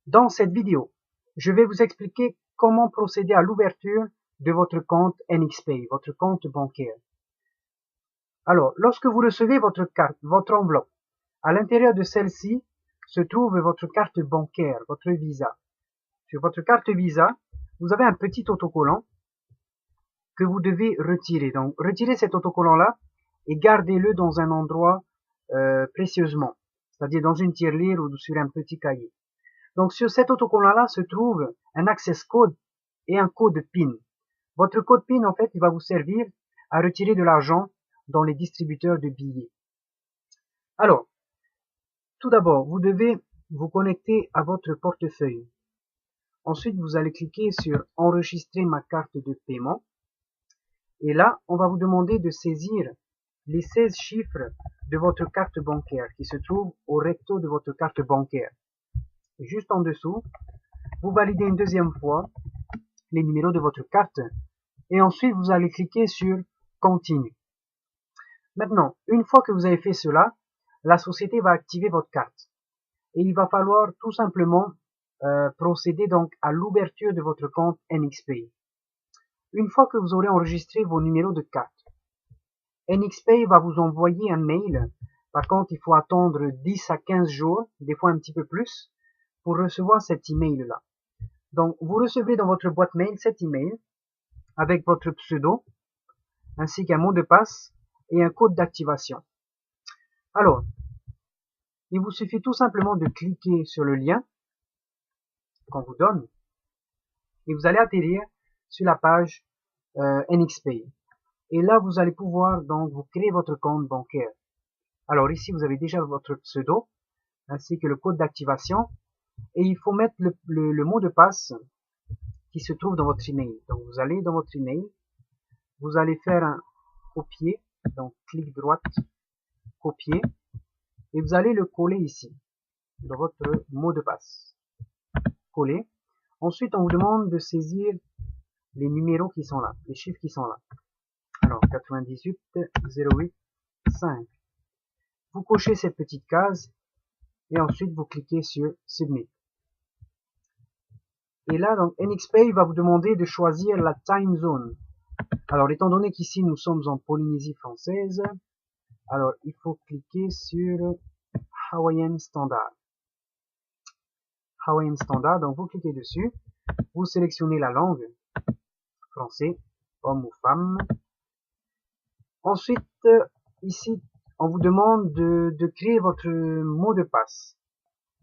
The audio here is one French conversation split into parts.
Dans cette vidéo, je vais vous expliquer comment procéder à l'ouverture de votre compte NXPay, votre compte bancaire. Alors, lorsque vous recevez votre carte, votre enveloppe, à l'intérieur de celle-ci se trouve votre carte bancaire, votre Visa. Sur votre carte Visa, vous avez un petit autocollant que vous devez retirer. Donc, retirez cet autocollant-là et gardez-le dans un endroit précieusement, c'est-à-dire dans une tirelire ou sur un petit cahier. Donc, sur cet autocollant-là se trouve un access code et un code PIN. Votre code PIN, en fait, il va vous servir à retirer de l'argent dans les distributeurs de billets. Alors, tout d'abord, vous devez vous connecter à votre portefeuille. Ensuite, vous allez cliquer sur enregistrer ma carte de paiement. Et là, on va vous demander de saisir les 16 chiffres de votre carte bancaire qui se trouvent au recto de votre carte bancaire. Et juste en dessous, vous validez une deuxième fois les numéros de votre carte et ensuite vous allez cliquer sur continue. Maintenant, une fois que vous avez fait cela, la société va activer votre carte et il va falloir tout simplement procéder donc à l'ouverture de votre compte NXPay. Une fois que vous aurez enregistré vos numéros de carte, NXPay va vous envoyer un mail. Par contre, il faut attendre 10 à 15 jours, des fois un petit peu plus, pour recevoir cet email-là. Donc, vous recevrez dans votre boîte mail cet email avec votre pseudo, ainsi qu'un mot de passe et un code d'activation. Alors, il vous suffit tout simplement de cliquer sur le lien qu'on vous donne et vous allez atterrir sur la page NXPay. Et là, vous allez pouvoir donc vous créer votre compte bancaire. Alors ici, vous avez déjà votre pseudo ainsi que le code d'activation et il faut mettre le mot de passe qui se trouve dans votre email. Donc vous allez dans votre email, vous allez faire un copier, donc clic droite, copier, et vous allez le coller ici, dans votre mot de passe. Coller. Ensuite, on vous demande de saisir les numéros qui sont là, les chiffres qui sont là. Alors, 98 08 5. Vous cochez cette petite case, et ensuite vous cliquez sur Submit. Et là, donc, NXPay va vous demander de choisir la time zone. Alors, étant donné qu'ici, nous sommes en Polynésie française, alors, il faut cliquer sur Hawaiian Standard. Hawaiian Standard, donc vous cliquez dessus, vous sélectionnez la langue, français, homme ou femme. Ensuite, ici, on vous demande de créer votre mot de passe.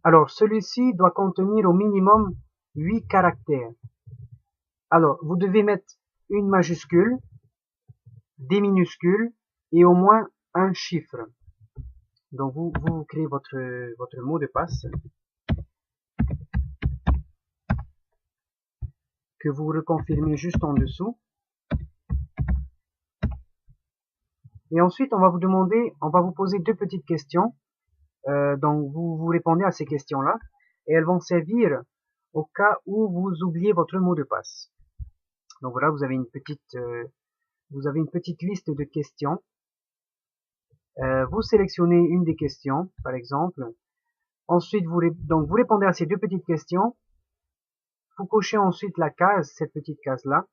Alors, celui-ci doit contenir au minimum 8 caractères. Alors, vous devez mettre une majuscule, des minuscules et au moins un chiffre. Donc, vous créez votre mot de passe que vous reconfirmez juste en dessous. Et ensuite, on va vous poser deux petites questions. Donc, vous répondez à ces questions-là et elles vont servir au cas où vous oubliez votre mot de passe. Donc voilà, vous avez une petite liste de questions. Vous sélectionnez une des questions, par exemple. Ensuite, vous répondez à ces deux petites questions. Vous cochez ensuite la case, cette petite case-là,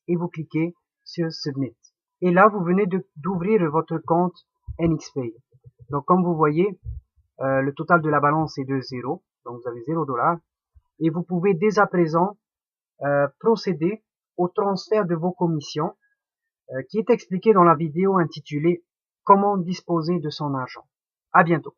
et vous cliquez sur Submit. Et là, vous venez d'ouvrir votre compte NXPay. Donc, comme vous voyez, le total de la balance est de 0. Donc, vous avez $0. Et vous pouvez dès à présent procéder au transfert de vos commissions, qui est expliqué dans la vidéo intitulée « Comment disposer de son argent ». À bientôt.